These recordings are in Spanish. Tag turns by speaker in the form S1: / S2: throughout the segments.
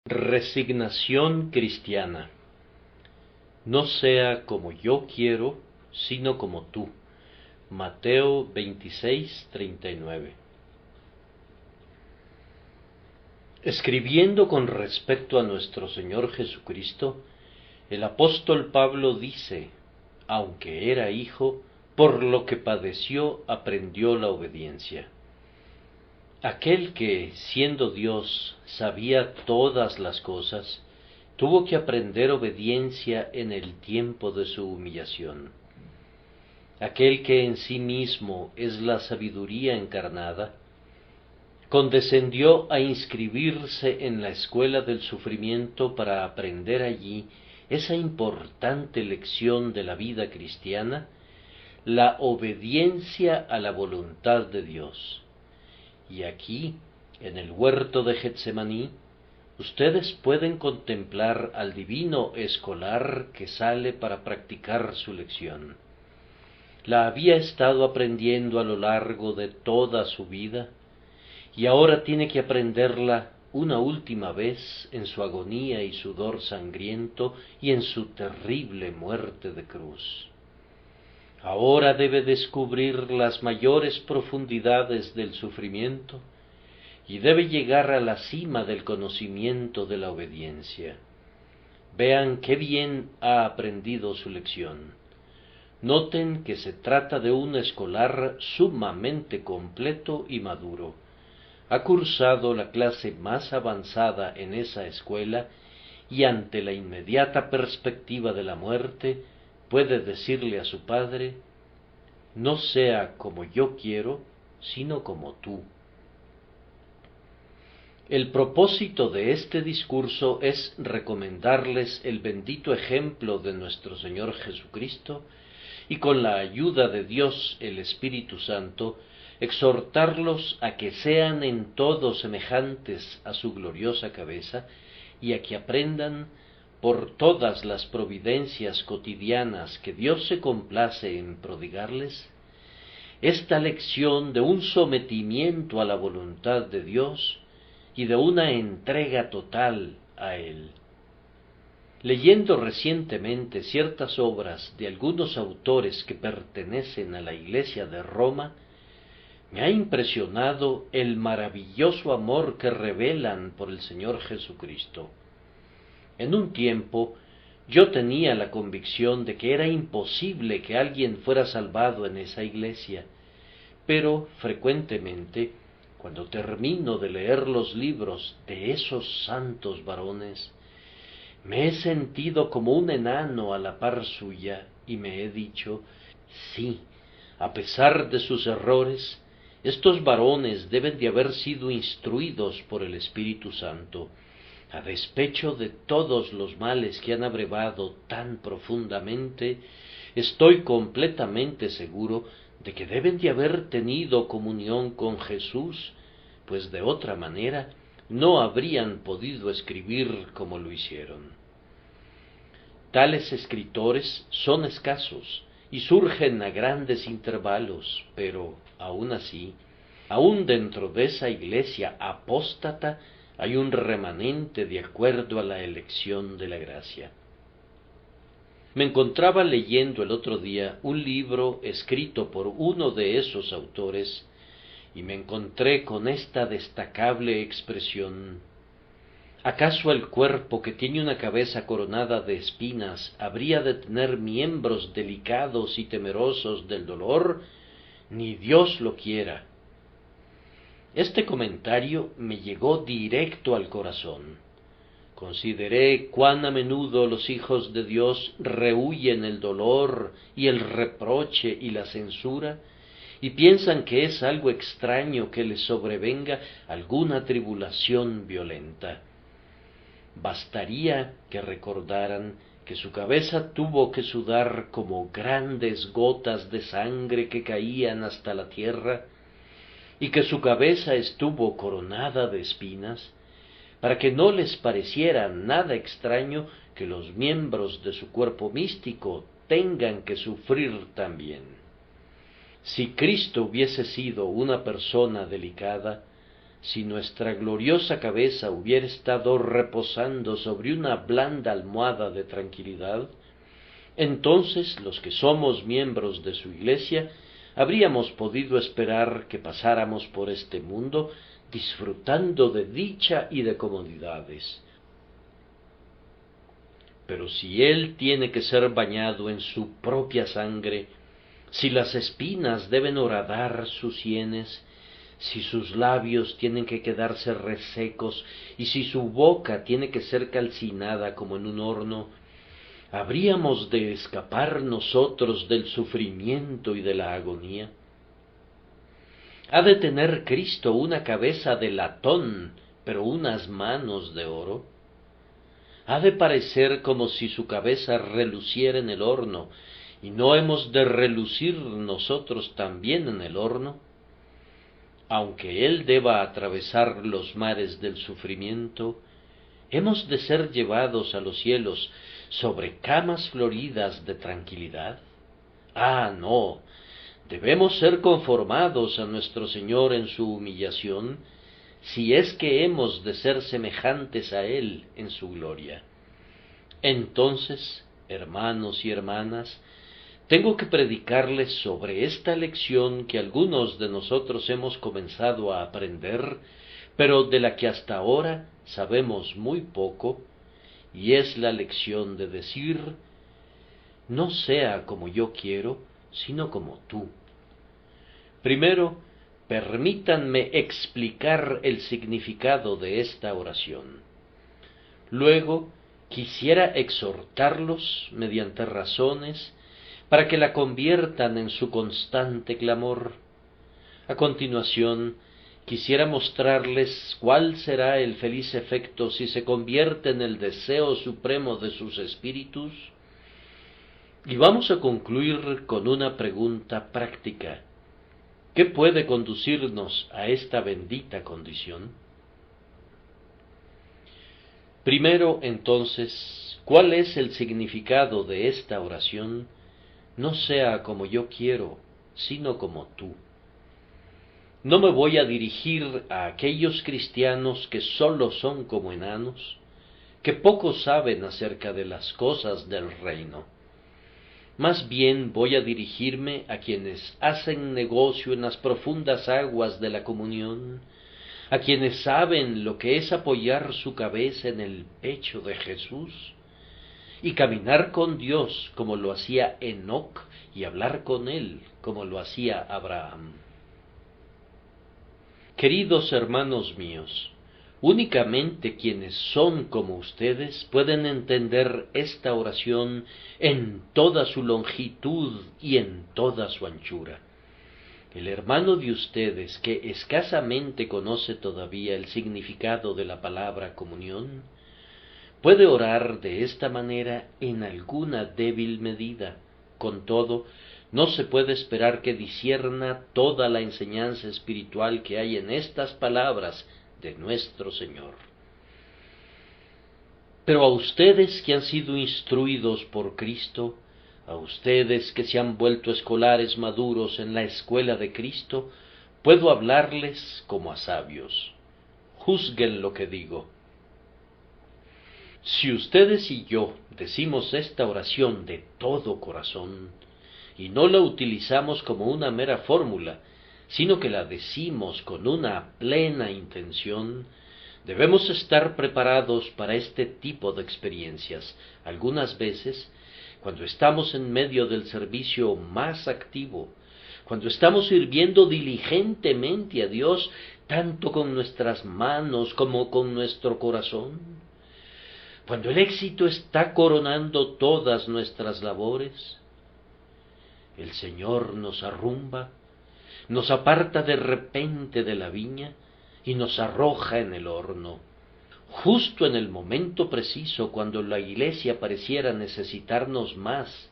S1: Resignación cristiana. No sea como yo quiero, sino como tú. Mateo 26:39. Escribiendo con respecto a nuestro Señor Jesucristo, el apóstol Pablo dice, aunque era hijo, por lo que padeció aprendió la obediencia. Aquel que, siendo Dios, sabía todas las cosas, tuvo que aprender obediencia en el tiempo de su humillación. Aquel que en sí mismo es la sabiduría encarnada, condescendió a inscribirse en la escuela del sufrimiento para aprender allí esa importante lección de la vida cristiana, la obediencia a la voluntad de Dios. Y aquí, en el huerto de Getsemaní, ustedes pueden contemplar al divino escolar que sale para practicar su lección. La había estado aprendiendo a lo largo de toda su vida, y ahora tiene que aprenderla una última vez en su agonía y sudor sangriento y en su terrible muerte de cruz. Ahora debe descubrir las mayores profundidades del sufrimiento y debe llegar a la cima del conocimiento de la obediencia. Vean qué bien ha aprendido su lección. Noten que se trata de un escolar sumamente completo y maduro. Ha cursado la clase más avanzada en esa escuela y ante la inmediata perspectiva de la muerte puede decirle a su padre, no sea como yo quiero, sino como tú. El propósito de este discurso es recomendarles el bendito ejemplo de nuestro Señor Jesucristo y con la ayuda de Dios el Espíritu Santo, exhortarlos a que sean en todo semejantes a su gloriosa cabeza y a que aprendan por todas las providencias cotidianas que Dios se complace en prodigarles, esta lección de un sometimiento a la voluntad de Dios y de una entrega total a Él. Leyendo recientemente ciertas obras de algunos autores que pertenecen a la Iglesia de Roma, me ha impresionado el maravilloso amor que revelan por el Señor Jesucristo. En un tiempo yo tenía la convicción de que era imposible que alguien fuera salvado en esa iglesia, pero frecuentemente, cuando termino de leer los libros de esos santos varones, me he sentido como un enano a la par suya y me he dicho, sí, a pesar de sus errores, estos varones deben de haber sido instruidos por el Espíritu Santo, a despecho de todos los males que han abrevado tan profundamente. Estoy completamente seguro de que deben de haber tenido comunión con Jesús, pues de otra manera no habrían podido escribir como lo hicieron. Tales escritores son escasos y surgen a grandes intervalos, pero aún así, aún dentro de esa iglesia apóstata, hay un remanente de acuerdo a la elección de la gracia. Me encontraba leyendo el otro día un libro escrito por uno de esos autores y me encontré con esta destacable expresión: ¿acaso el cuerpo que tiene una cabeza coronada de espinas habría de tener miembros delicados y temerosos del dolor? Ni Dios lo quiera. Este comentario me llegó directo al corazón. Consideré cuán a menudo los hijos de Dios rehúyen el dolor y el reproche y la censura, y piensan que es algo extraño que les sobrevenga alguna tribulación violenta. Bastaría que recordaran que su cabeza tuvo que sudar como grandes gotas de sangre que caían hasta la tierra, y que su cabeza estuvo coronada de espinas, para que no les pareciera nada extraño que los miembros de su cuerpo místico tengan que sufrir también. Si Cristo hubiese sido una persona delicada, si nuestra gloriosa cabeza hubiera estado reposando sobre una blanda almohada de tranquilidad, entonces los que somos miembros de su Iglesia habríamos podido esperar que pasáramos por este mundo disfrutando de dicha y de comodidades. Pero si Él tiene que ser bañado en su propia sangre, si las espinas deben horadar sus sienes, si sus labios tienen que quedarse resecos y si su boca tiene que ser calcinada como en un horno, ¿habríamos de escapar nosotros del sufrimiento y de la agonía? ¿Ha de tener Cristo una cabeza de latón, pero unas manos de oro? ¿Ha de parecer como si su cabeza reluciera en el horno, y no hemos de relucir nosotros también en el horno? Aunque Él deba atravesar los mares del sufrimiento, ¿hemos de ser llevados a los cielos sobre camas floridas de tranquilidad? ¡Ah, no! Debemos ser conformados a nuestro Señor en su humillación, si es que hemos de ser semejantes a Él en su gloria. Entonces, hermanos y hermanas, tengo que predicarles sobre esta lección que algunos de nosotros hemos comenzado a aprender, pero de la que hasta ahora sabemos muy poco, y es la lección de decir: no sea como yo quiero, sino como tú. Primero, permítanme explicar el significado de esta oración. Luego, quisiera exhortarlos mediante razones para que la conviertan en su constante clamor. A continuación, quisiera mostrarles cuál será el feliz efecto si se convierte en el deseo supremo de sus espíritus. Y vamos a concluir con una pregunta práctica: ¿qué puede conducirnos a esta bendita condición? Primero, entonces, ¿cuál es el significado de esta oración? No sea como yo quiero, sino como tú. No me voy a dirigir a aquellos cristianos que sólo son como enanos, que poco saben acerca de las cosas del reino. Más bien voy a dirigirme a quienes hacen negocio en las profundas aguas de la comunión, a quienes saben lo que es apoyar su cabeza en el pecho de Jesús y caminar con Dios como lo hacía Enoc y hablar con Él como lo hacía Abraham. Queridos hermanos míos, únicamente quienes son como ustedes pueden entender esta oración en toda su longitud y en toda su anchura. El hermano de ustedes que escasamente conoce todavía el significado de la palabra comunión, puede orar de esta manera en alguna débil medida. Con todo, no se puede esperar que discierna toda la enseñanza espiritual que hay en estas palabras de nuestro Señor. Pero a ustedes que han sido instruidos por Cristo, a ustedes que se han vuelto escolares maduros en la escuela de Cristo, puedo hablarles como a sabios. Juzguen lo que digo. Si ustedes y yo decimos esta oración de todo corazón, y no la utilizamos como una mera fórmula, sino que la decimos con una plena intención, debemos estar preparados para este tipo de experiencias. Algunas veces, cuando estamos en medio del servicio más activo, cuando estamos sirviendo diligentemente a Dios, tanto con nuestras manos como con nuestro corazón, cuando el éxito está coronando todas nuestras labores, el Señor nos arrumba, nos aparta de repente de la viña y nos arroja en el horno, justo en el momento preciso cuando la Iglesia pareciera necesitarnos más,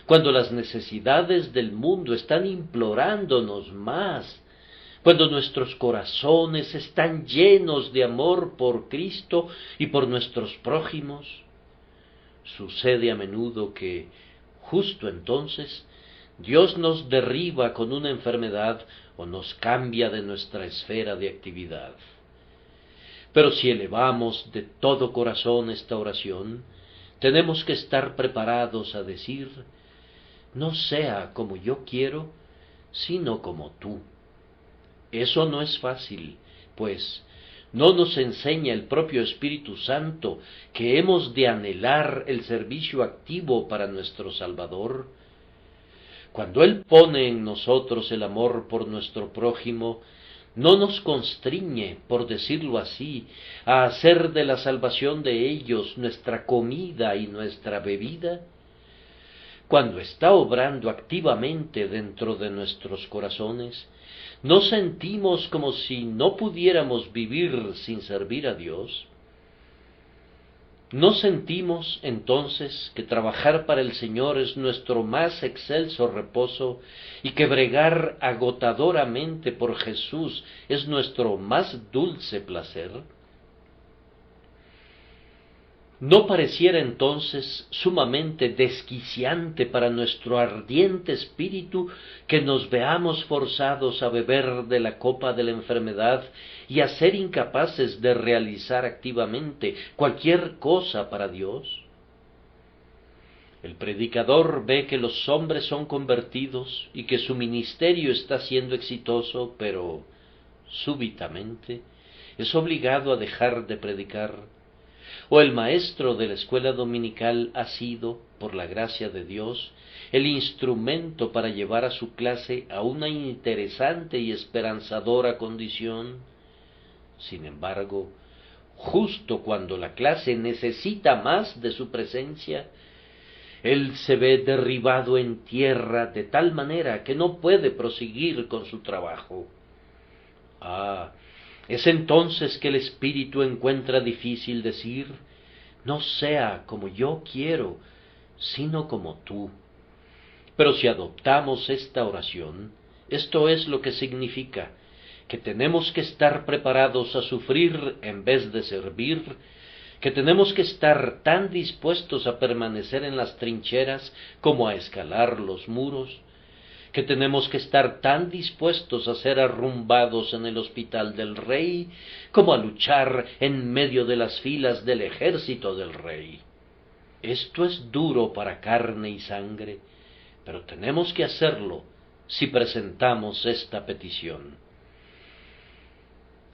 S1: cuando las necesidades del mundo están implorándonos más, cuando nuestros corazones están llenos de amor por Cristo y por nuestros prójimos. Sucede a menudo que, justo entonces, Dios nos derriba con una enfermedad o nos cambia de nuestra esfera de actividad. Pero si elevamos de todo corazón esta oración, tenemos que estar preparados a decir: no sea como yo quiero, sino como tú. Eso no es fácil, pues no nos enseña el propio Espíritu Santo que hemos de anhelar el servicio activo para nuestro Salvador. Cuando Él pone en nosotros el amor por nuestro prójimo, no nos constriñe, por decirlo así, a hacer de la salvación de ellos nuestra comida y nuestra bebida. Cuando está obrando activamente dentro de nuestros corazones, ¿no sentimos como si no pudiéramos vivir sin servir a Dios? ¿No sentimos entonces que trabajar para el Señor es nuestro más excelso reposo y que bregar agotadoramente por Jesús es nuestro más dulce placer? ¿No pareciera entonces sumamente desquiciante para nuestro ardiente espíritu que nos veamos forzados a beber de la copa de la enfermedad y a ser incapaces de realizar activamente cualquier cosa para Dios? El predicador ve que los hombres son convertidos y que su ministerio está siendo exitoso, pero súbitamente es obligado a dejar de predicar. O el maestro de la escuela dominical ha sido, por la gracia de Dios, el instrumento para llevar a su clase a una interesante y esperanzadora condición. Sin embargo, justo cuando la clase necesita más de su presencia, él se ve derribado en tierra de tal manera que no puede proseguir con su trabajo. Es entonces que el Espíritu encuentra difícil decir: no sea como yo quiero, sino como tú. Pero si adoptamos esta oración, esto es lo que significa: que tenemos que estar preparados a sufrir en vez de servir, que tenemos que estar tan dispuestos a permanecer en las trincheras como a escalar los muros, que tenemos que estar tan dispuestos a ser arrumbados en el hospital del rey como a luchar en medio de las filas del ejército del rey. Esto es duro para carne y sangre, pero tenemos que hacerlo si presentamos esta petición.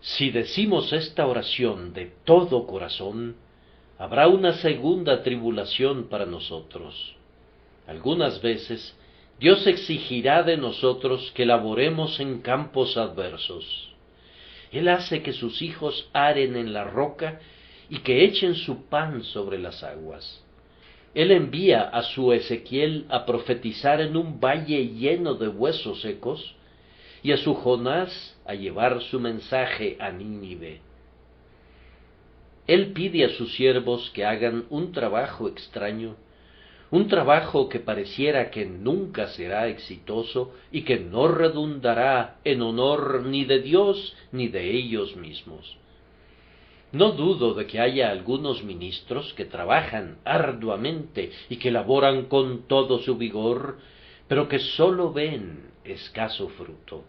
S1: Si decimos esta oración de todo corazón, habrá una segunda tribulación para nosotros. Algunas veces Dios exigirá de nosotros que laboremos en campos adversos. Él hace que sus hijos aren en la roca y que echen su pan sobre las aguas. Él envía a su Ezequiel a profetizar en un valle lleno de huesos secos y a su Jonás a llevar su mensaje a Nínive. Él pide a sus siervos que hagan un trabajo extraño, un trabajo que pareciera que nunca será exitoso y que no redundará en honor ni de Dios ni de ellos mismos. No dudo de que haya algunos ministros que trabajan arduamente y que laboran con todo su vigor, pero que sólo ven escaso fruto.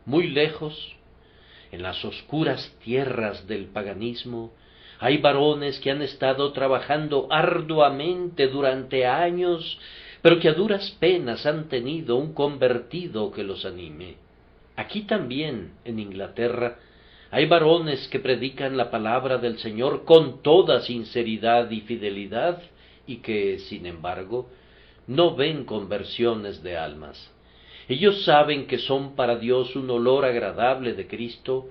S1: Muy lejos, en las oscuras tierras del paganismo, hay varones que han estado trabajando arduamente durante años, pero que a duras penas han tenido un convertido que los anime. Aquí también, en Inglaterra, hay varones que predican la palabra del Señor con toda sinceridad y fidelidad, y que, sin embargo, no ven conversiones de almas. Ellos saben que son para Dios un olor agradable de Cristo,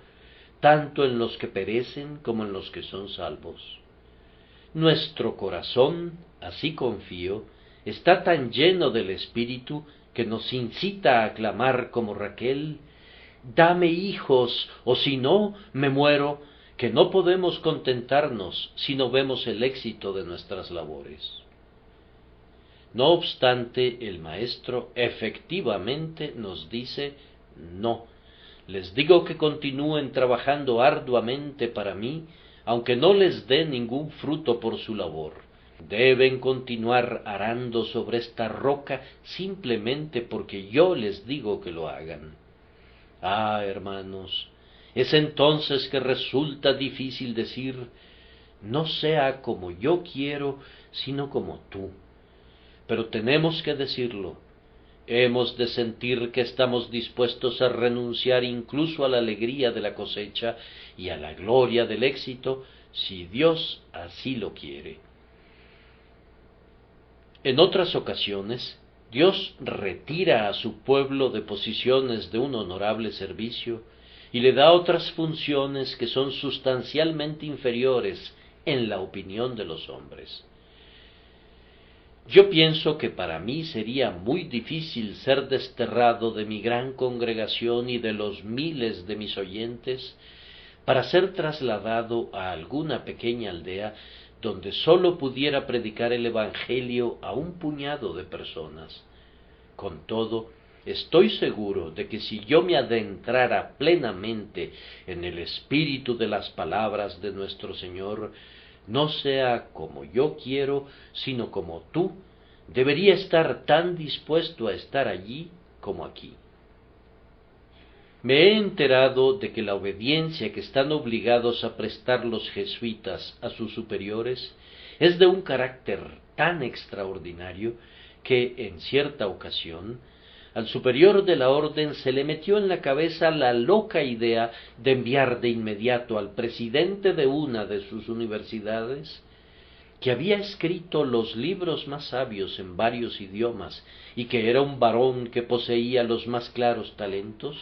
S1: tanto en los que perecen como en los que son salvos. Nuestro corazón, así confío, está tan lleno del Espíritu que nos incita a clamar como Raquel: dame hijos, o si no, me muero, que no podemos contentarnos si no vemos el éxito de nuestras labores. No obstante, el Maestro efectivamente nos dice: no, les digo que continúen trabajando arduamente para mí, aunque no les dé ningún fruto por su labor. Deben continuar arando sobre esta roca simplemente porque yo les digo que lo hagan. Ah, hermanos, es entonces que resulta difícil decir, no sea como yo quiero, sino como tú. Pero tenemos que decirlo. Hemos de sentir que estamos dispuestos a renunciar incluso a la alegría de la cosecha y a la gloria del éxito, si Dios así lo quiere. En otras ocasiones, Dios retira a su pueblo de posiciones de un honorable servicio y le da otras funciones que son sustancialmente inferiores en la opinión de los hombres. Yo pienso que para mí sería muy difícil ser desterrado de mi gran congregación y de los miles de mis oyentes para ser trasladado a alguna pequeña aldea donde sólo pudiera predicar el Evangelio a un puñado de personas. Con todo, estoy seguro de que si yo me adentrara plenamente en el espíritu de las palabras de nuestro Señor, no sea como yo quiero, sino como tú, debería estar tan dispuesto a estar allí como aquí. Me he enterado de que la obediencia que están obligados a prestar los jesuitas a sus superiores es de un carácter tan extraordinario que, en cierta ocasión, al superior de la orden se le metió en la cabeza la loca idea de enviar de inmediato al presidente de una de sus universidades, que había escrito los libros más sabios en varios idiomas y que era un varón que poseía los más claros talentos,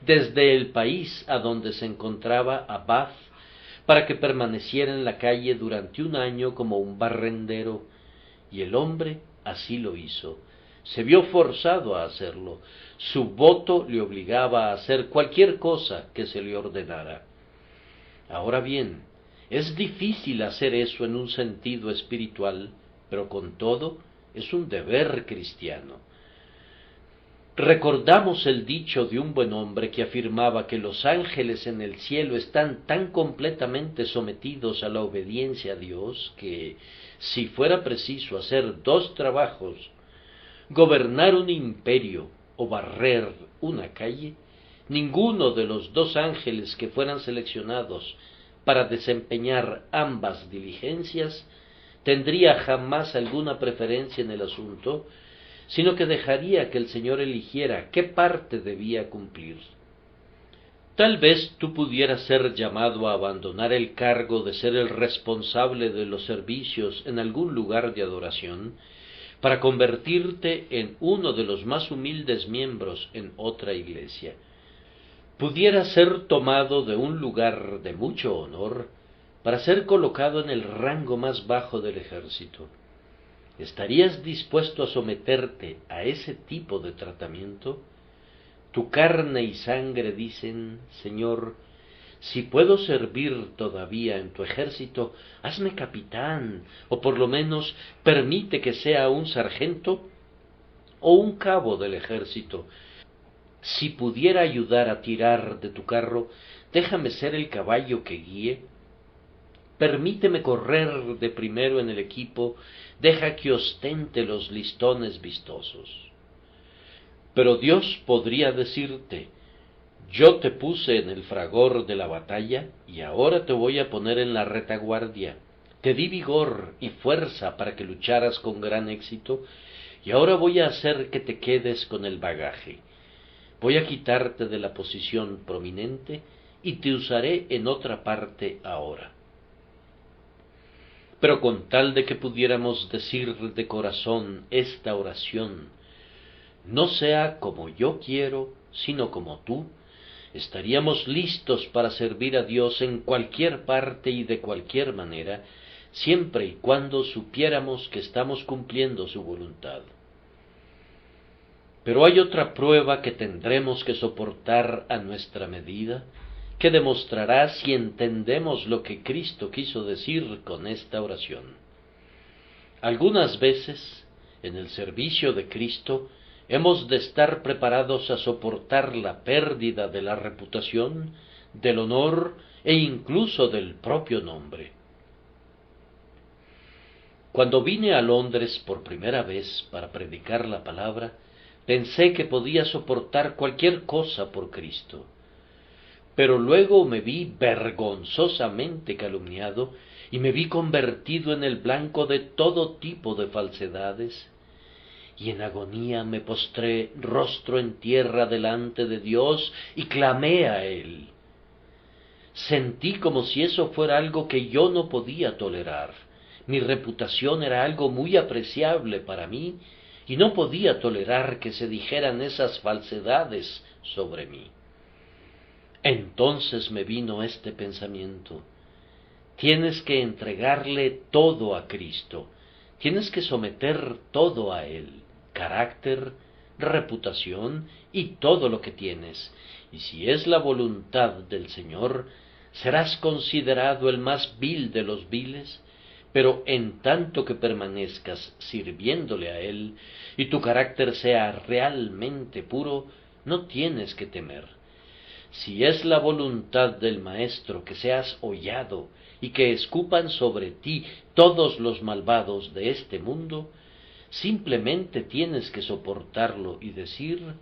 S1: desde el país a donde se encontraba a Bath, para que permaneciera en la calle durante un año como un barrendero, y el hombre así lo hizo. Se vio forzado a hacerlo. Su voto le obligaba a hacer cualquier cosa que se le ordenara. Ahora bien, es difícil hacer eso en un sentido espiritual, pero con todo es un deber cristiano. Recordamos el dicho de un buen hombre que afirmaba que los ángeles en el cielo están tan completamente sometidos a la obediencia a Dios que, si fuera preciso hacer dos trabajos, gobernar un imperio o barrer una calle, ninguno de los dos ángeles que fueran seleccionados para desempeñar ambas diligencias tendría jamás alguna preferencia en el asunto, sino que dejaría que el Señor eligiera qué parte debía cumplir. Tal vez tú pudieras ser llamado a abandonar el cargo de ser el responsable de los servicios en algún lugar de adoración, para convertirte en uno de los más humildes miembros en otra iglesia. Pudieras ser tomado de un lugar de mucho honor para ser colocado en el rango más bajo del ejército. ¿Estarías dispuesto a someterte a ese tipo de tratamiento? Tu carne y sangre dicen, Señor, si puedo servir todavía en tu ejército, hazme capitán, o por lo menos permite que sea un sargento o un cabo del ejército. Si pudiera ayudar a tirar de tu carro, déjame ser el caballo que guíe. Permíteme correr de primero en el equipo, deja que ostente los listones vistosos. Pero Dios podría decirte, yo te puse en el fragor de la batalla y ahora te voy a poner en la retaguardia. Te di vigor y fuerza para que lucharas con gran éxito y ahora voy a hacer que te quedes con el bagaje. Voy a quitarte de la posición prominente y te usaré en otra parte ahora. Pero con tal de que pudiéramos decir de corazón esta oración, no sea como yo quiero, sino como tú, estaríamos listos para servir a Dios en cualquier parte y de cualquier manera, siempre y cuando supiéramos que estamos cumpliendo su voluntad. Pero hay otra prueba que tendremos que soportar a nuestra medida, que demostrará si entendemos lo que Cristo quiso decir con esta oración. Algunas veces, en el servicio de Cristo, hemos de estar preparados a soportar la pérdida de la reputación, del honor e incluso del propio nombre. Cuando vine a Londres por primera vez para predicar la palabra, Pensé que podía soportar cualquier cosa por Cristo, pero luego me vi vergonzosamente calumniado y me vi convertido en el blanco de todo tipo de falsedades, y en agonía me postré rostro en tierra delante de Dios y clamé a Él. Sentí como si eso fuera algo que yo no podía tolerar. Mi reputación era algo muy apreciable para mí y no podía tolerar que se dijeran esas falsedades sobre mí. Entonces me vino este pensamiento: tienes que entregarle todo a Cristo, tienes que someter todo a Él, carácter, reputación y todo lo que tienes, y si es la voluntad del Señor, serás considerado el más vil de los viles, pero en tanto que permanezcas sirviéndole a Él, y tu carácter sea realmente puro, no tienes que temer. Si es la voluntad del Maestro que seas hollado y que escupan sobre ti todos los malvados de este mundo, simplemente tienes que soportarlo y decir: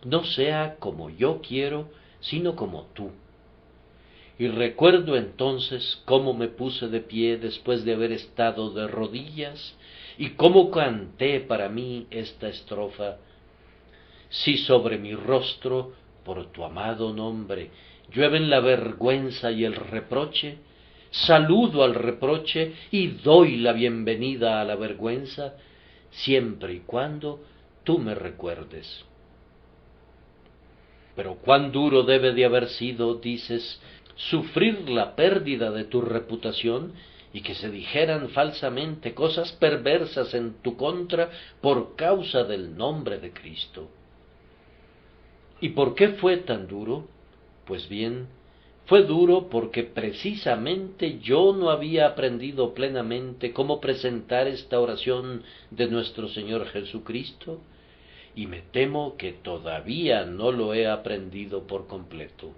S1: no sea como yo quiero, sino como tú. Y recuerdo entonces cómo me puse de pie después de haber estado de rodillas y cómo canté para mí esta estrofa: si sobre mi rostro, por tu amado nombre, llueven la vergüenza y el reproche, saludo al reproche y doy la bienvenida a la vergüenza, siempre y cuando tú me recuerdes. Pero cuán duro debe de haber sido, dices, sufrir la pérdida de tu reputación y que se dijeran falsamente cosas perversas en tu contra por causa del nombre de Cristo. ¿Y por qué fue tan duro? Pues bien, fue duro porque precisamente yo no había aprendido plenamente cómo presentar esta oración de nuestro Señor Jesucristo, y me temo que todavía no lo he aprendido por completo.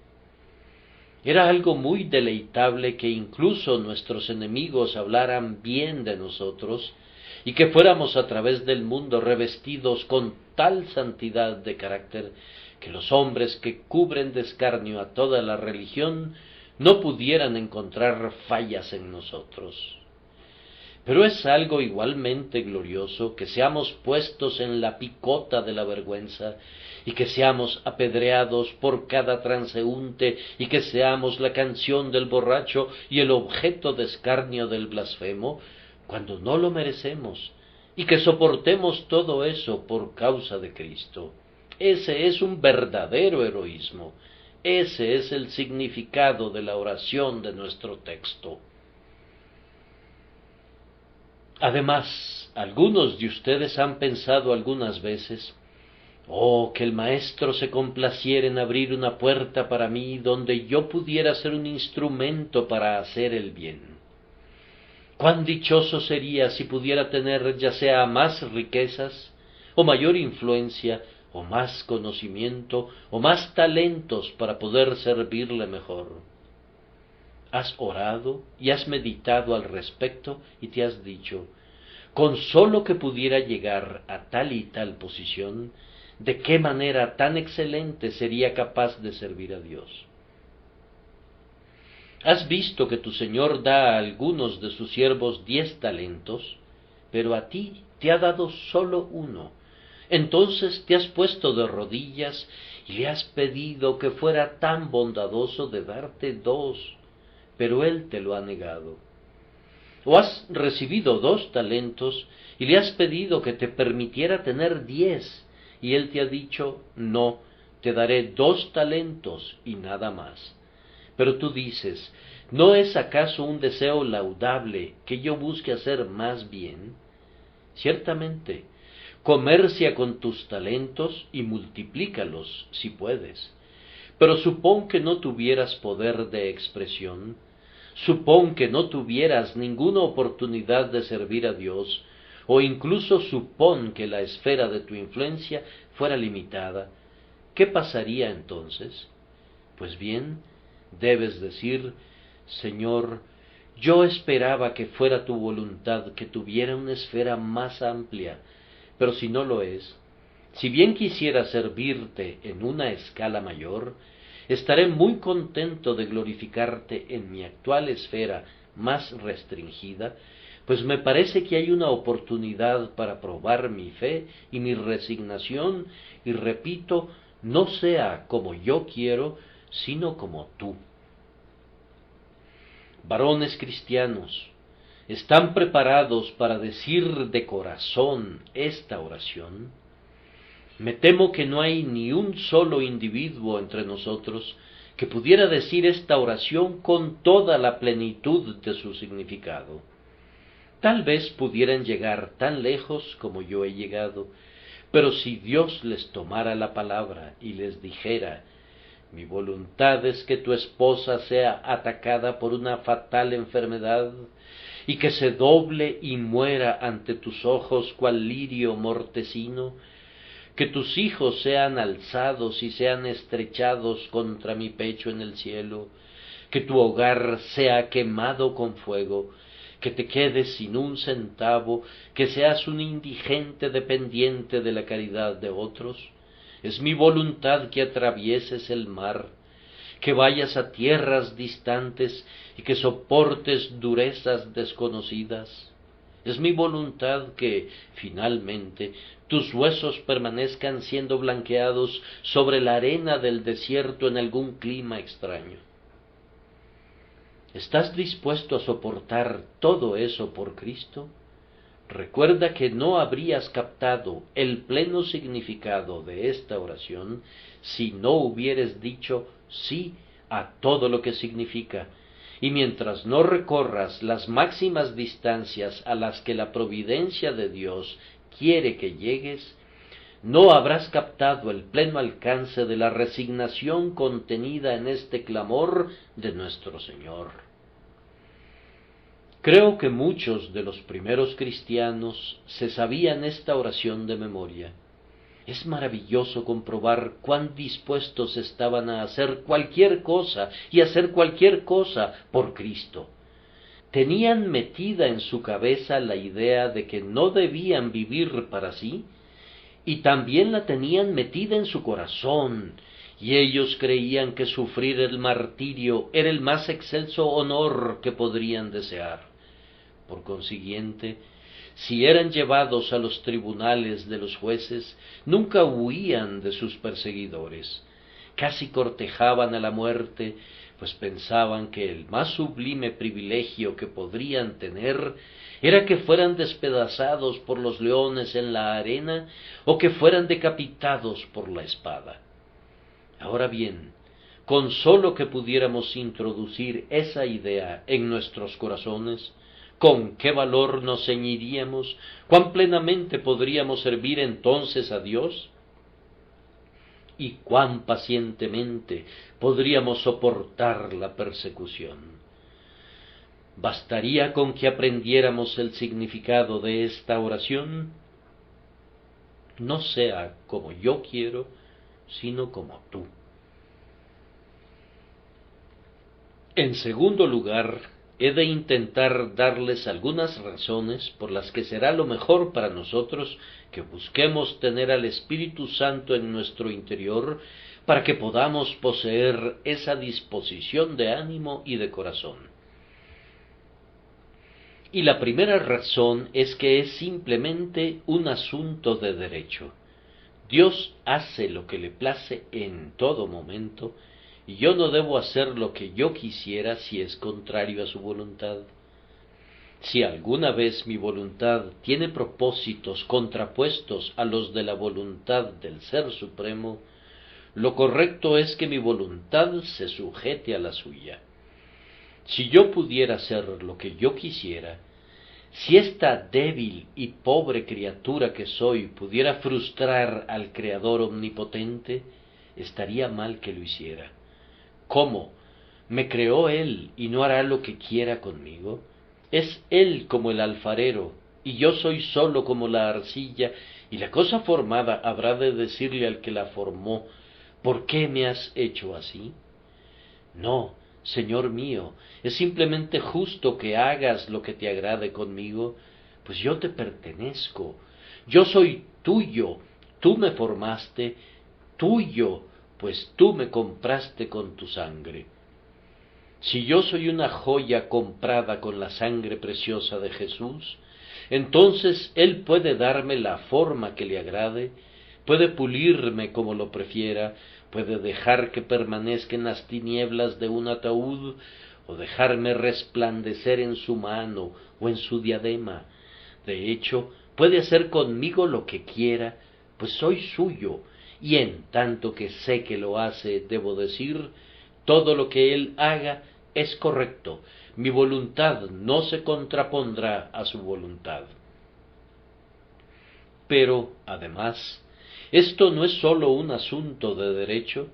S1: Era algo muy deleitable que incluso nuestros enemigos hablaran bien de nosotros y que fuéramos a través del mundo revestidos con tal santidad de carácter que los hombres que cubren de escarnio a toda la religión no pudieran encontrar fallas en nosotros. Pero es algo igualmente glorioso que seamos puestos en la picota de la vergüenza y que seamos apedreados por cada transeúnte y que seamos la canción del borracho y el objeto de escarnio del blasfemo, cuando no lo merecemos, y que soportemos todo eso por causa de Cristo. Ese es un verdadero heroísmo. Ese es el significado de la oración de nuestro texto. Además, algunos de ustedes han pensado algunas veces: oh, que el Maestro se complaciera en abrir una puerta para mí donde yo pudiera ser un instrumento para hacer el bien. Cuán dichoso sería si pudiera tener ya sea más riquezas, o mayor influencia, o más conocimiento, o más talentos para poder servirle mejor. Has orado y has meditado al respecto y te has dicho: con sólo que pudiera llegar a tal y tal posición, ¿de qué manera tan excelente sería capaz de servir a Dios? Has visto que tu Señor da a algunos de sus siervos 10 talentos, pero a ti te ha dado solo uno. Entonces te has puesto de rodillas y le has pedido que fuera tan bondadoso de darte 2, pero Él te lo ha negado. O has recibido 2 talentos y le has pedido que te permitiera tener 10, y Él te ha dicho: no, te daré 2 talentos y nada más. Pero tú dices: ¿no es acaso un deseo laudable que yo busque hacer más bien? Ciertamente, comercia con tus talentos y multiplícalos si puedes. Pero supón que no tuvieras poder de expresión, supón que no tuvieras ninguna oportunidad de servir a Dios, o incluso supón que la esfera de tu influencia fuera limitada. ¿Qué pasaría entonces? Pues bien, debes decir: Señor, yo esperaba que fuera tu voluntad que tuviera una esfera más amplia, pero si no lo es, Si bien quisiera servirte en una escala mayor, estaré muy contento de glorificarte en mi actual esfera más restringida, pues me parece que hay una oportunidad para probar mi fe y mi resignación, y repito, no sea como yo quiero, sino como tú. Varones cristianos, ¿están preparados para decir de corazón esta oración? Me temo que no hay ni un solo individuo entre nosotros que pudiera decir esta oración con toda la plenitud de su significado. Tal vez pudieran llegar tan lejos como yo he llegado, pero si Dios les tomara la palabra y les dijera: mi voluntad es que tu esposa sea atacada por una fatal enfermedad, y que se doble y muera ante tus ojos cual lirio mortecino, que tus hijos sean alzados y sean estrechados contra mi pecho en el cielo, que tu hogar sea quemado con fuego, que te quedes sin un centavo, que seas un indigente dependiente de la caridad de otros. Es mi voluntad que atravieses el mar, que vayas a tierras distantes y que soportes durezas desconocidas. Es mi voluntad que, finalmente, tus huesos permanezcan siendo blanqueados sobre la arena del desierto en algún clima extraño. ¿Estás dispuesto a soportar todo eso por Cristo? Recuerda que no habrías captado el pleno significado de esta oración si no hubieres dicho sí a todo lo que significa, y mientras no recorras las máximas distancias a las que la providencia de Dios quiere que llegues, no habrás captado el pleno alcance de la resignación contenida en este clamor de nuestro Señor. Creo que muchos de los primeros cristianos se sabían esta oración de memoria. Es maravilloso comprobar cuán dispuestos estaban a hacer cualquier cosa y hacer cualquier cosa por Cristo. Tenían metida en su cabeza la idea de que no debían vivir para sí, y también la tenían metida en su corazón, y ellos creían que sufrir el martirio era el más excelso honor que podrían desear. Por consiguiente, si eran llevados a los tribunales de los jueces, nunca huían de sus perseguidores. Casi cortejaban a la muerte, pues pensaban que el más sublime privilegio que podrían tener era que fueran despedazados por los leones en la arena o que fueran decapitados por la espada. Ahora bien, con sólo que pudiéramos introducir esa idea en nuestros corazones, ¿con qué valor nos ceñiríamos? ¿Cuán plenamente podríamos servir entonces a Dios? ¿Y cuán pacientemente podríamos soportar la persecución? ¿Bastaría con que aprendiéramos el significado de esta oración? No sea como yo quiero, sino como tú. En segundo lugar, he de intentar darles algunas razones por las que será lo mejor para nosotros que busquemos tener al Espíritu Santo en nuestro interior para que podamos poseer esa disposición de ánimo y de corazón. Y la primera razón es que es simplemente un asunto de derecho. Dios hace lo que le place en todo momento, y yo no debo hacer lo que yo quisiera si es contrario a su voluntad. Si alguna vez mi voluntad tiene propósitos contrapuestos a los de la voluntad del Ser Supremo, lo correcto es que mi voluntad se sujete a la suya. Si yo pudiera hacer lo que yo quisiera, si esta débil y pobre criatura que soy pudiera frustrar al Creador omnipotente, estaría mal que lo hiciera. ¿Cómo? ¿Me creó Él y no hará lo que quiera conmigo? Es Él como el alfarero, y yo soy solo como la arcilla, y la cosa formada habrá de decirle al que la formó: ¿por qué me has hecho así? No, Señor mío, es simplemente justo que hagas lo que te agrade conmigo, pues yo te pertenezco, yo soy tuyo, tú me formaste, tuyo, pues tú me compraste con tu sangre. Si yo soy una joya comprada con la sangre preciosa de Jesús, entonces Él puede darme la forma que le agrade, puede pulirme como lo prefiera, puede dejar que permanezca en las tinieblas de un ataúd, o dejarme resplandecer en su mano o en su diadema. De hecho, puede hacer conmigo lo que quiera, pues soy suyo, y en tanto que sé que lo hace, debo decir, todo lo que Él haga es correcto, mi voluntad no se contrapondrá a su voluntad. Pero, además, esto no es sólo un asunto de derecho,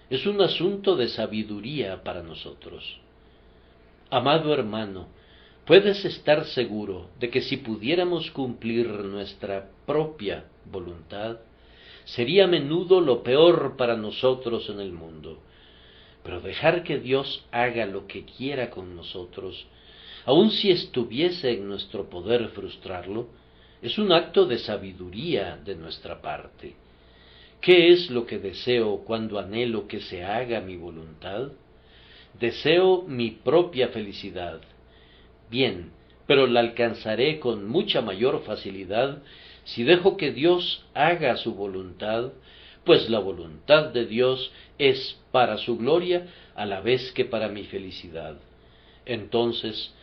S1: es un asunto de sabiduría para nosotros. Amado hermano, puedes estar seguro de que si pudiéramos cumplir nuestra propia voluntad, sería a menudo lo peor para nosotros en el mundo. Pero dejar que Dios haga lo que quiera con nosotros, aun si estuviese en nuestro poder frustrarlo, es un acto de sabiduría de nuestra parte. ¿Qué es lo que deseo cuando anhelo que se haga mi voluntad? Deseo mi propia felicidad. Bien, pero la alcanzaré con mucha mayor facilidad si dejo que Dios haga su voluntad, pues la voluntad de Dios es para su gloria a la vez que para mi felicidad. Entonces,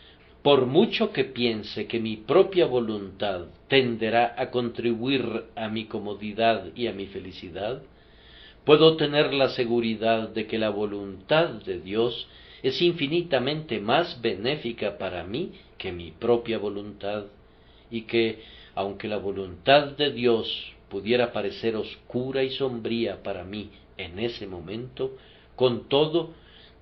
S1: por mucho que piense que mi propia voluntad tenderá a contribuir a mi comodidad y a mi felicidad, puedo tener la seguridad de que la voluntad de Dios es infinitamente más benéfica para mí que mi propia voluntad, y que, aunque la voluntad de Dios pudiera parecer oscura y sombría para mí en ese momento, con todo,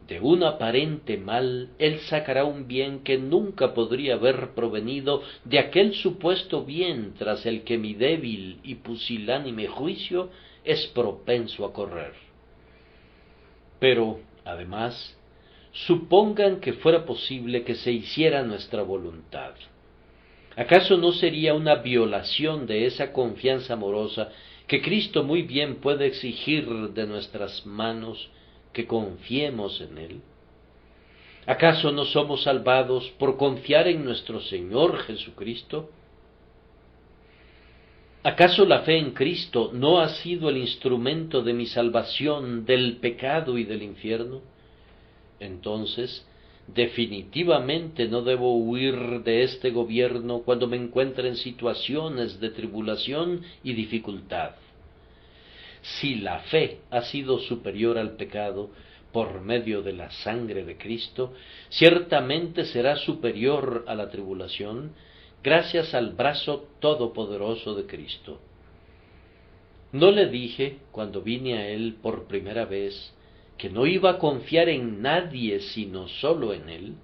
S1: de un aparente mal, Él sacará un bien que nunca podría haber provenido de aquel supuesto bien tras el que mi débil y pusilánime juicio es propenso a correr. Pero, además, supongan que fuera posible que se hiciera nuestra voluntad. ¿Acaso no sería una violación de esa confianza amorosa que Cristo muy bien puede exigir de nuestras manos que confiemos en Él? ¿Acaso no somos salvados por confiar en nuestro Señor Jesucristo? ¿Acaso la fe en Cristo no ha sido el instrumento de mi salvación del pecado y del infierno? Entonces, definitivamente no debo huir de este gobierno cuando me encuentre en situaciones de tribulación y dificultad. Si la fe ha sido superior al pecado por medio de la sangre de Cristo, ciertamente será superior a la tribulación, gracias al brazo todopoderoso de Cristo. ¿No le dije, cuando vine a Él por primera vez, que no iba a confiar en nadie sino solo en Él?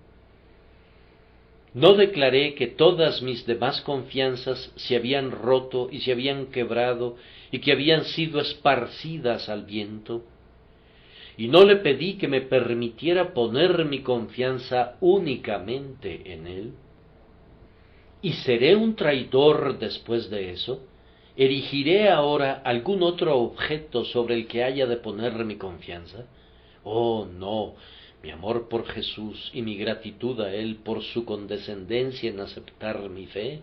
S1: ¿No declaré que todas mis demás confianzas se habían roto y se habían quebrado y que habían sido esparcidas al viento? Y no le pedí que me permitiera poner mi confianza únicamente en Él. ¿Y seré un traidor después de eso? ¿Erigiré ahora algún otro objeto sobre el que haya de poner mi confianza? Oh, no, mi amor por Jesús y mi gratitud a Él por su condescendencia en aceptar mi fe,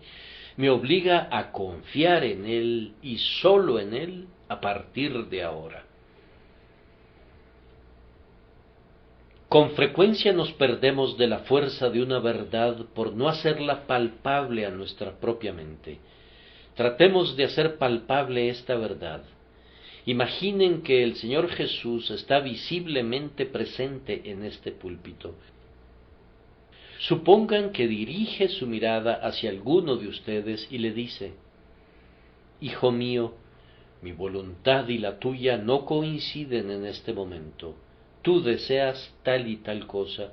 S1: me obliga a confiar en Él y sólo en Él a partir de ahora. Con frecuencia nos perdemos de la fuerza de una verdad por no hacerla palpable a nuestra propia mente. Tratemos de hacer palpable esta verdad. Imaginen que el Señor Jesús está visiblemente presente en este púlpito. Supongan que dirige su mirada hacia alguno de ustedes y le dice: Hijo mío, mi voluntad y la tuya no coinciden en este momento. Tú deseas tal y tal cosa,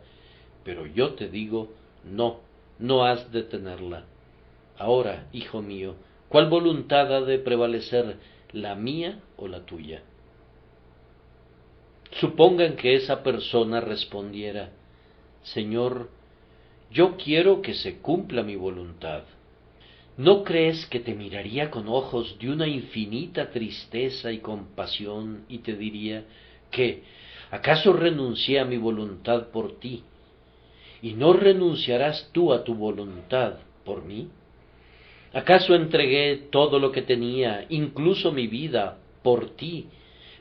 S1: pero yo te digo, no, no has de tenerla. Ahora, hijo mío, ¿cuál voluntad ha de prevalecer, la mía o la tuya? Supongan que esa persona respondiera: Señor, yo quiero que se cumpla mi voluntad. ¿No crees que te miraría con ojos de una infinita tristeza y compasión y te diría que, acaso renuncié a mi voluntad por ti, y no renunciarás tú a tu voluntad por mí? ¿Acaso entregué todo lo que tenía, incluso mi vida, por ti?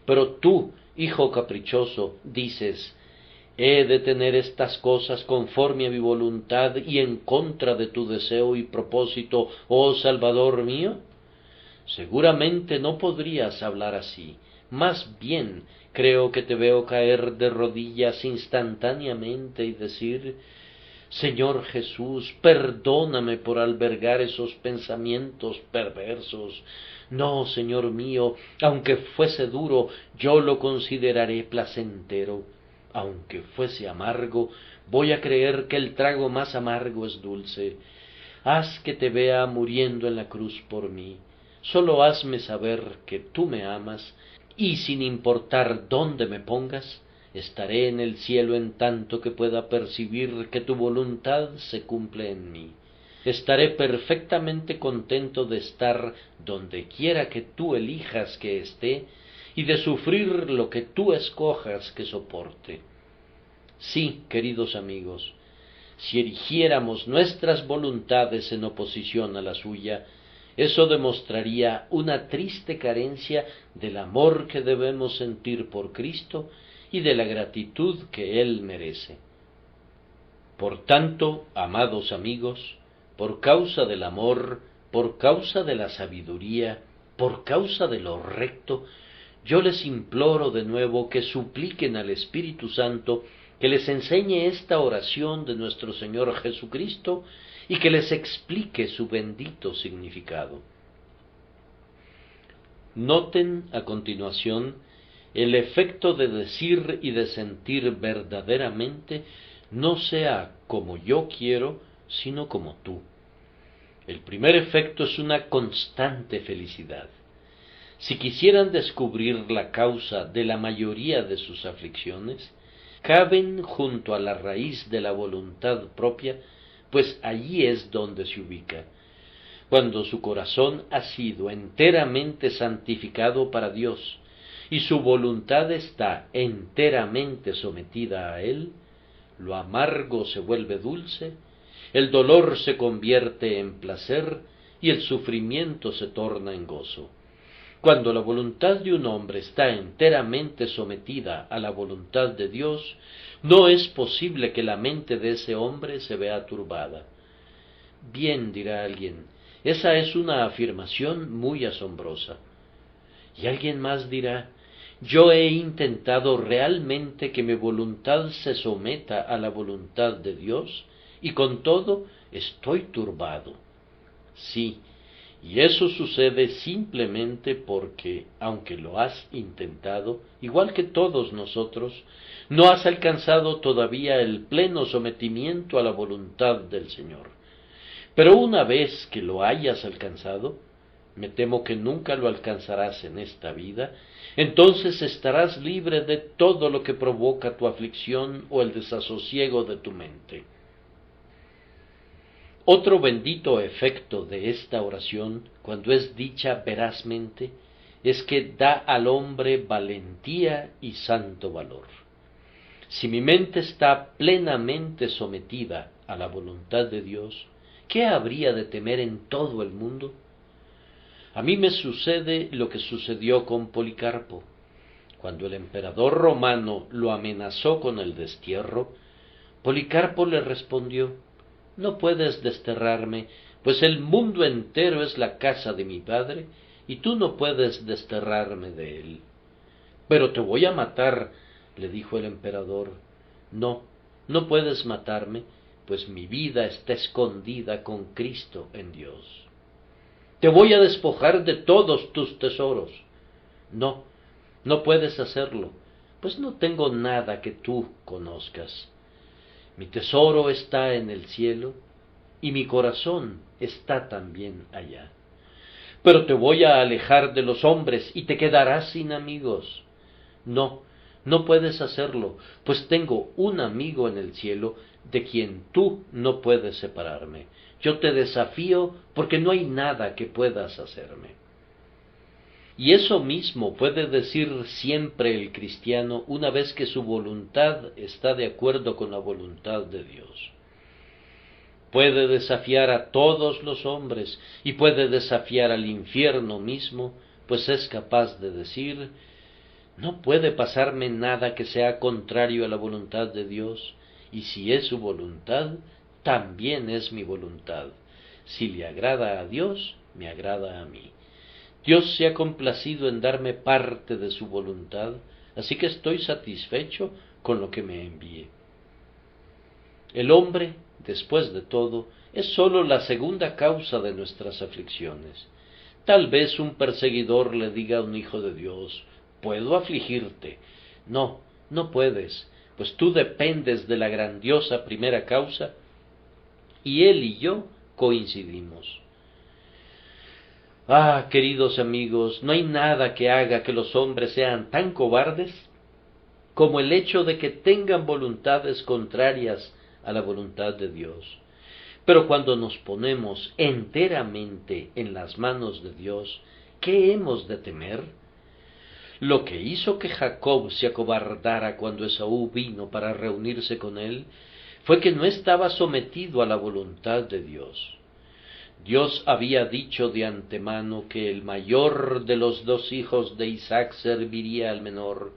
S1: Pero tú, hijo caprichoso, dices, he de tener estas cosas conforme a mi voluntad y en contra de tu deseo y propósito, oh Salvador mío. Seguramente no podrías hablar así. Más bien creo que te veo caer de rodillas instantáneamente y decir, Señor Jesús, perdóname por albergar esos pensamientos perversos. No, Señor mío, aunque fuese duro, yo lo consideraré placentero. Aunque fuese amargo, voy a creer que el trago más amargo es dulce. Haz que te vea muriendo en la cruz por mí. Sólo hazme saber que tú me amas, y sin importar dónde me pongas, estaré en el cielo en tanto que pueda percibir que tu voluntad se cumple en mí. Estaré perfectamente contento de estar donde quiera que tú elijas que esté y de sufrir lo que tú escojas que soporte. Sí, queridos amigos, si erigiéramos nuestras voluntades en oposición a la suya, eso demostraría una triste carencia del amor que debemos sentir por Cristo y de la gratitud que Él merece. Por tanto, amados amigos, por causa del amor, por causa de la sabiduría, por causa de lo recto, yo les imploro de nuevo que supliquen al Espíritu Santo que les enseñe esta oración de nuestro Señor Jesucristo y que les explique su bendito significado. Noten a continuación el efecto de decir y de sentir verdaderamente, no sea como yo quiero, sino como tú. El primer efecto es una constante felicidad. Si quisieran descubrir la causa de la mayoría de sus aflicciones, caben junto a la raíz de la voluntad propia, pues allí es donde se ubica. Cuando su corazón ha sido enteramente santificado para Dios, y su voluntad está enteramente sometida a Él, lo amargo se vuelve dulce, el dolor se convierte en placer y el sufrimiento se torna en gozo. Cuando la voluntad de un hombre está enteramente sometida a la voluntad de Dios, no es posible que la mente de ese hombre se vea turbada. Bien, dirá alguien, esa es una afirmación muy asombrosa. Y alguien más dirá, yo he intentado realmente que mi voluntad se someta a la voluntad de Dios, y con todo estoy turbado. Sí, y eso sucede simplemente porque, aunque lo has intentado, igual que todos nosotros, no has alcanzado todavía el pleno sometimiento a la voluntad del Señor. Pero una vez que lo hayas alcanzado, me temo que nunca lo alcanzarás en esta vida, entonces estarás libre de todo lo que provoca tu aflicción o el desasosiego de tu mente. Otro bendito efecto de esta oración, cuando es dicha verazmente, es que da al hombre valentía y santo valor. Si mi mente está plenamente sometida a la voluntad de Dios, ¿qué habría de temer en todo el mundo? A mí me sucede lo que sucedió con Policarpo. Cuando el emperador romano lo amenazó con el destierro, Policarpo le respondió, no puedes desterrarme, pues el mundo entero es la casa de mi padre, y tú no puedes desterrarme de él. Pero te voy a matar, le dijo el emperador. No, no puedes matarme, pues mi vida está escondida con Cristo en Dios. Te voy a despojar de todos tus tesoros. No, no puedes hacerlo, pues no tengo nada que tú conozcas. Mi tesoro está en el cielo, y mi corazón está también allá. Pero te voy a alejar de los hombres, y te quedarás sin amigos. No, no puedes hacerlo, pues tengo un amigo en el cielo, de quien tú no puedes separarme. Yo te desafío porque no hay nada que puedas hacerme. Y eso mismo puede decir siempre el cristiano una vez que su voluntad está de acuerdo con la voluntad de Dios. Puede desafiar a todos los hombres y puede desafiar al infierno mismo, pues es capaz de decir: no puede pasarme nada que sea contrario a la voluntad de Dios, y si es su voluntad, también es mi voluntad. Si le agrada a Dios, me agrada a mí. Dios se ha complacido en darme parte de su voluntad, así que estoy satisfecho con lo que me envíe. El hombre, después de todo, es sólo la segunda causa de nuestras aflicciones. Tal vez un perseguidor le diga a un hijo de Dios: ¿puedo afligirte? No, no puedes, pues tú dependes de la grandiosa primera causa, y él y yo coincidimos. Ah, queridos amigos, no hay nada que haga que los hombres sean tan cobardes como el hecho de que tengan voluntades contrarias a la voluntad de Dios. Pero cuando nos ponemos enteramente en las manos de Dios, ¿qué hemos de temer? Lo que hizo que Jacob se acobardara cuando Esaú vino para reunirse con él fue que no estaba sometido a la voluntad de Dios. Dios había dicho de antemano que el mayor de los dos hijos de Isaac serviría al menor.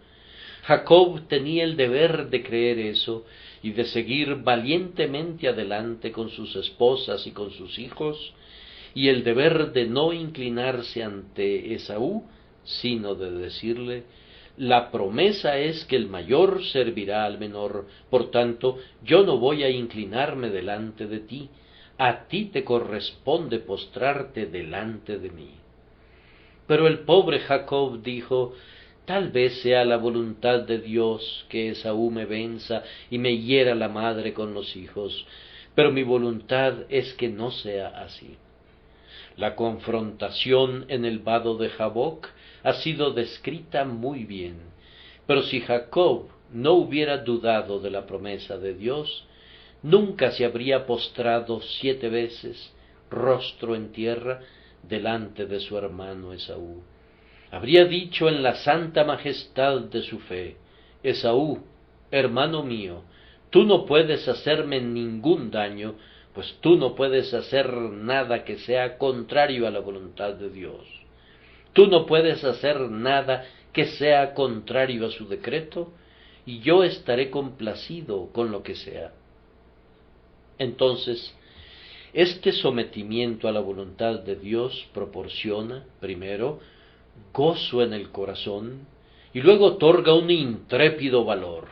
S1: Jacob tenía el deber de creer eso y de seguir valientemente adelante con sus esposas y con sus hijos, y el deber de no inclinarse ante Esaú, sino de decirle: la promesa es que el mayor servirá al menor, por tanto yo no voy a inclinarme delante de ti, a ti te corresponde postrarte delante de mí. Pero el pobre Jacob dijo: tal vez sea la voluntad de Dios que Esaú me venza y me hiera la madre con los hijos, pero mi voluntad es que no sea así. La confrontación en el vado de Jaboc ha sido descrita muy bien, pero si Jacob no hubiera dudado de la promesa de Dios, nunca se habría postrado 7 veces, rostro en tierra, delante de su hermano Esaú. Habría dicho en la santa majestad de su fe: Esaú, hermano mío, tú no puedes hacerme ningún daño, pues tú no puedes hacer nada que sea contrario a la voluntad de Dios. Tú no puedes hacer nada que sea contrario a su decreto, y yo estaré complacido con lo que sea. Entonces, este sometimiento a la voluntad de Dios proporciona, primero, gozo en el corazón, y luego otorga un intrépido valor.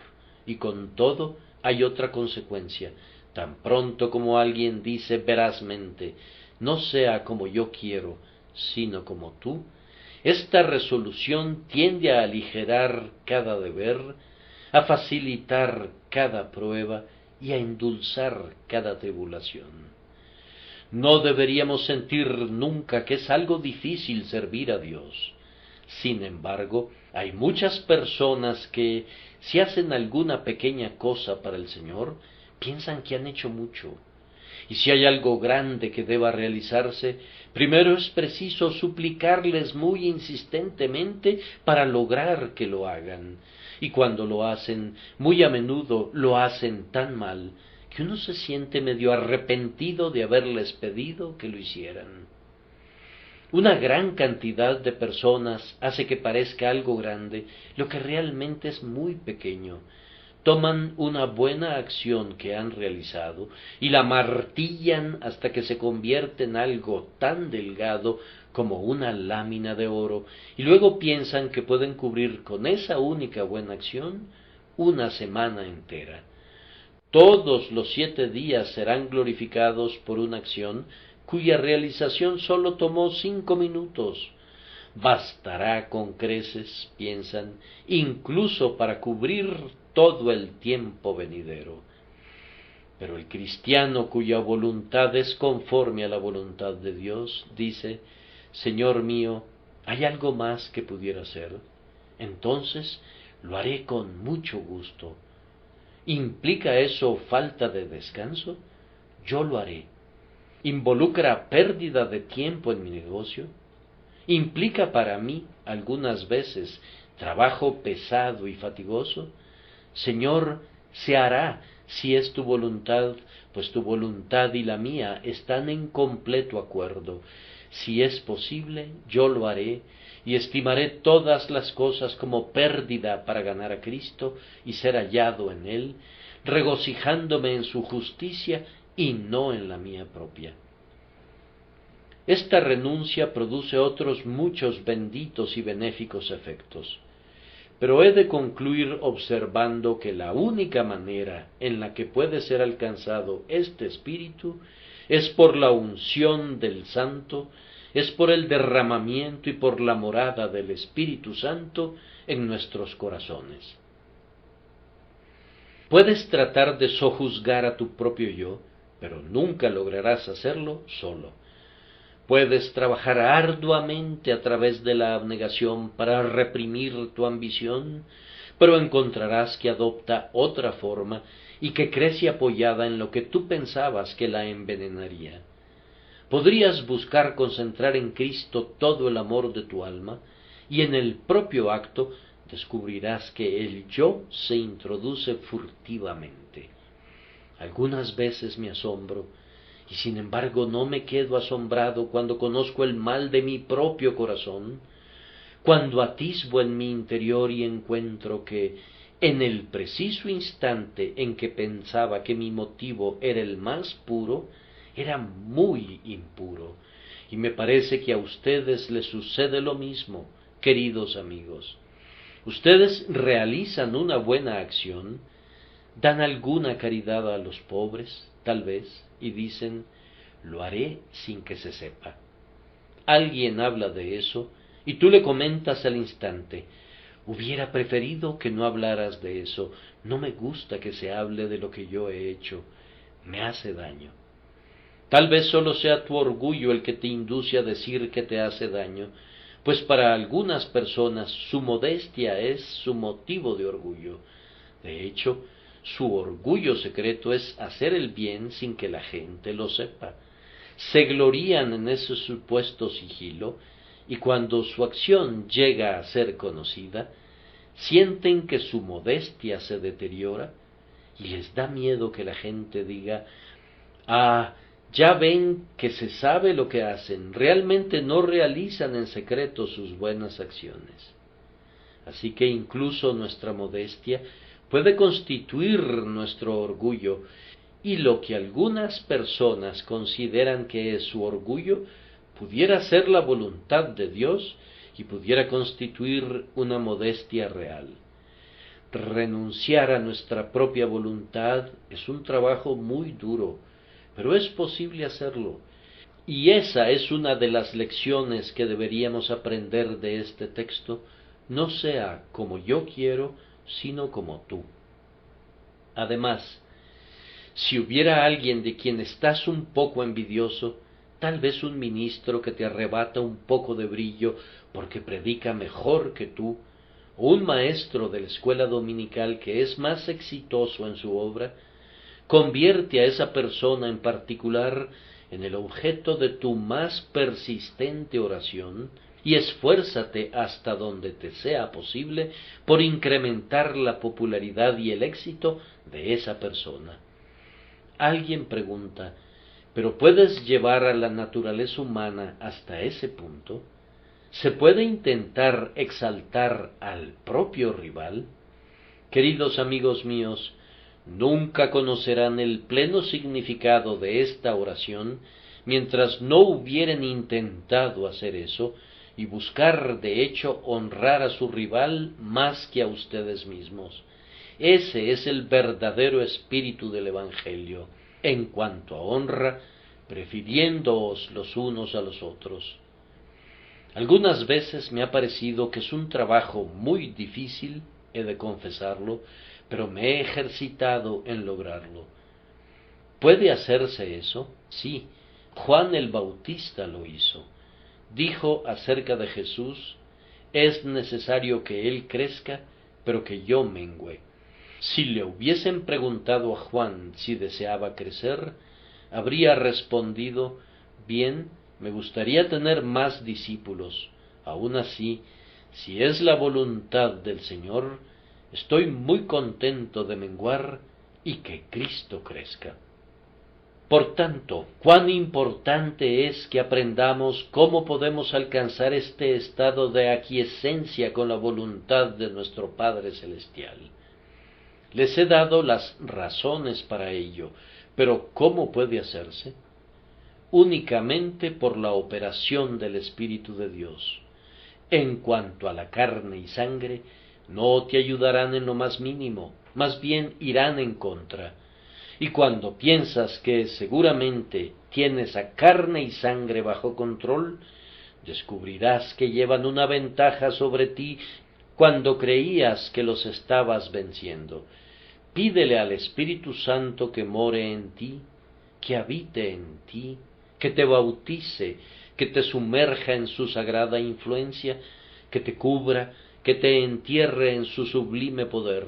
S1: Y con todo hay otra consecuencia: tan pronto como alguien dice verazmente: no sea como yo quiero, sino como tú, esta resolución tiende a aligerar cada deber, a facilitar cada prueba y a endulzar cada tribulación. No deberíamos sentir nunca que es algo difícil servir a Dios. Sin embargo, hay muchas personas que, si hacen alguna pequeña cosa para el Señor, piensan que han hecho mucho. Y si hay algo grande que deba realizarse, primero es preciso suplicarles muy insistentemente para lograr que lo hagan. Y cuando lo hacen, muy a menudo lo hacen tan mal que uno se siente medio arrepentido de haberles pedido que lo hicieran. Una gran cantidad de personas hace que parezca algo grande lo que realmente es muy pequeño. Toman una buena acción que han realizado y la martillan hasta que se convierte en algo tan delgado como una lámina de oro, y luego piensan que pueden cubrir con esa única buena acción una semana entera. Todos los 7 días serán glorificados por una acción cuya realización sólo tomó 5 minutos. Bastará con creces, piensan, incluso para cubrir todo el tiempo venidero. Pero el cristiano cuya voluntad es conforme a la voluntad de Dios, dice: Señor mío, ¿hay algo más que pudiera hacer? Entonces lo haré con mucho gusto. ¿Implica eso falta de descanso? Yo lo haré. ¿Involucra pérdida de tiempo en mi negocio? ¿Implica para mí, algunas veces, trabajo pesado y fatigoso? Señor, se hará si es tu voluntad, pues tu voluntad y la mía están en completo acuerdo. Si es posible, yo lo haré, y estimaré todas las cosas como pérdida para ganar a Cristo y ser hallado en Él, regocijándome en su justicia y no en la mía propia. Esta renuncia produce otros muchos benditos y benéficos efectos, pero he de concluir observando que la única manera en la que puede ser alcanzado este espíritu es por la unción del Santo, es por el derramamiento y por la morada del Espíritu Santo en nuestros corazones. Puedes tratar de sojuzgar a tu propio yo, pero nunca lograrás hacerlo solo. Puedes trabajar arduamente a través de la abnegación para reprimir tu ambición, pero encontrarás que adopta otra forma y que crece apoyada en lo que tú pensabas que la envenenaría. Podrías buscar concentrar en Cristo todo el amor de tu alma, y en el propio acto descubrirás que el yo se introduce furtivamente. Algunas veces me asombro, y sin embargo no me quedo asombrado cuando conozco el mal de mi propio corazón, cuando atisbo en mi interior y encuentro que, en el preciso instante en que pensaba que mi motivo era el más puro, era muy impuro, y me parece que a ustedes les sucede lo mismo, queridos amigos. Ustedes realizan una buena acción, dan alguna caridad a los pobres, tal vez, y dicen, lo haré sin que se sepa. Alguien habla de eso, y tú le comentas al instante, hubiera preferido que no hablaras de eso, no me gusta que se hable de lo que yo he hecho, me hace daño. Tal vez solo sea tu orgullo el que te induce a decir que te hace daño, pues para algunas personas su modestia es su motivo de orgullo. De hecho, su orgullo secreto es hacer el bien sin que la gente lo sepa. Se glorían en ese supuesto sigilo, y cuando su acción llega a ser conocida, sienten que su modestia se deteriora, y les da miedo que la gente diga, ah, ya ven que se sabe lo que hacen, realmente no realizan en secreto sus buenas acciones. Así que incluso nuestra modestia puede constituir nuestro orgullo, y lo que algunas personas consideran que es su orgullo, pudiera ser la voluntad de Dios y pudiera constituir una modestia real. Renunciar a nuestra propia voluntad es un trabajo muy duro, pero es posible hacerlo, y esa es una de las lecciones que deberíamos aprender de este texto, no sea como yo quiero, sino como tú. Además, si hubiera alguien de quien estás un poco envidioso, tal vez un ministro que te arrebata un poco de brillo porque predica mejor que tú, o un maestro de la escuela dominical que es más exitoso en su obra, convierte a esa persona en particular en el objeto de tu más persistente oración y esfuérzate hasta donde te sea posible por incrementar la popularidad y el éxito de esa persona. Alguien pregunta, ¿pero puedes llevar a la naturaleza humana hasta ese punto? ¿Se puede intentar exaltar al propio rival? Queridos amigos míos, nunca conocerán el pleno significado de esta oración mientras no hubieren intentado hacer eso y buscar de hecho honrar a su rival más que a ustedes mismos. Ese es el verdadero espíritu del Evangelio, en cuanto a honra, prefiriéndoos los unos a los otros. Algunas veces me ha parecido que es un trabajo muy difícil, he de confesarlo, pero me he ejercitado en lograrlo. ¿Puede hacerse eso? Sí, Juan el Bautista lo hizo. Dijo acerca de Jesús, es necesario que Él crezca, pero que yo mengüe. Si le hubiesen preguntado a Juan si deseaba crecer, habría respondido: bien, me gustaría tener más discípulos. Aun así, si es la voluntad del Señor, estoy muy contento de menguar y que Cristo crezca. Por tanto, cuán importante es que aprendamos cómo podemos alcanzar este estado de aquiescencia con la voluntad de nuestro Padre Celestial. Les he dado las razones para ello, pero ¿cómo puede hacerse? Únicamente por la operación del Espíritu de Dios. En cuanto a la carne y sangre, no te ayudarán en lo más mínimo, más bien irán en contra. Y cuando piensas que seguramente tienes a carne y sangre bajo control, descubrirás que llevan una ventaja sobre ti cuando creías que los estabas venciendo. Pídele al Espíritu Santo que more en ti, que habite en ti, que te bautice, que te sumerja en su sagrada influencia, que te cubra, que te entierre en su sublime poder.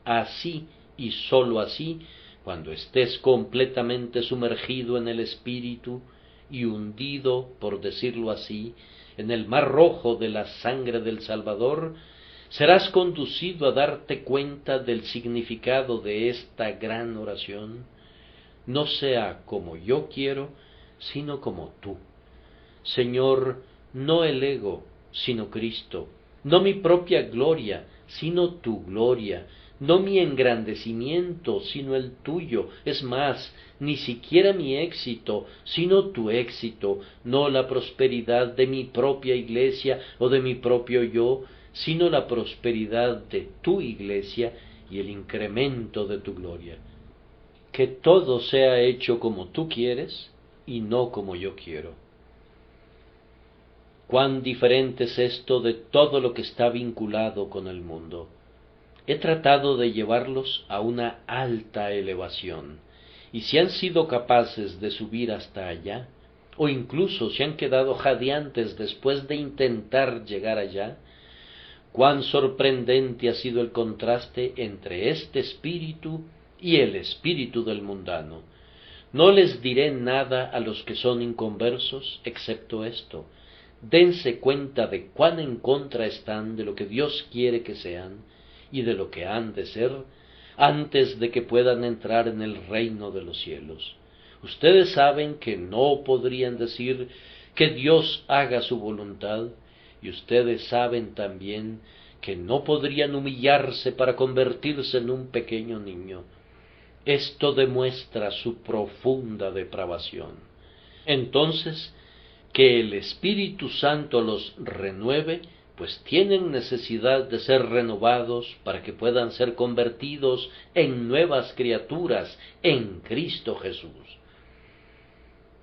S1: Así y sólo así, cuando estés completamente sumergido en el Espíritu y hundido, por decirlo así, en el mar rojo de la sangre del Salvador, serás conducido a darte cuenta del significado de esta gran oración: no sea como yo quiero, sino como tú. Señor, no el ego, sino Cristo, no mi propia gloria, sino tu gloria, no mi engrandecimiento, sino el tuyo, es más, ni siquiera mi éxito, sino tu éxito, no la prosperidad de mi propia iglesia o de mi propio yo, sino la prosperidad de tu iglesia y el incremento de tu gloria. Que todo sea hecho como tú quieres y no como yo quiero. Cuán diferente es esto de todo lo que está vinculado con el mundo. He tratado de llevarlos a una alta elevación, y si han sido capaces de subir hasta allá, o incluso se han quedado jadeantes después de intentar llegar allá, cuán sorprendente ha sido el contraste entre este espíritu y el espíritu del mundano. No les diré nada a los que son inconversos, excepto esto: dense cuenta de cuán en contra están de lo que Dios quiere que sean y de lo que han de ser, antes de que puedan entrar en el reino de los cielos. Ustedes saben que no podrían decir que Dios haga su voluntad, y ustedes saben también que no podrían humillarse para convertirse en un pequeño niño. Esto demuestra su profunda depravación. Entonces, que el Espíritu Santo los renueve, pues tienen necesidad de ser renovados para que puedan ser convertidos en nuevas criaturas en Cristo Jesús.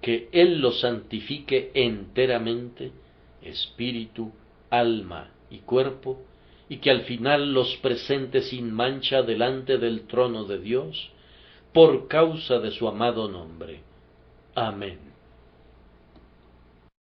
S1: Que Él los santifique enteramente, espíritu, alma y cuerpo, y que al final los presente sin mancha delante del trono de Dios, por causa de su amado nombre. Amén.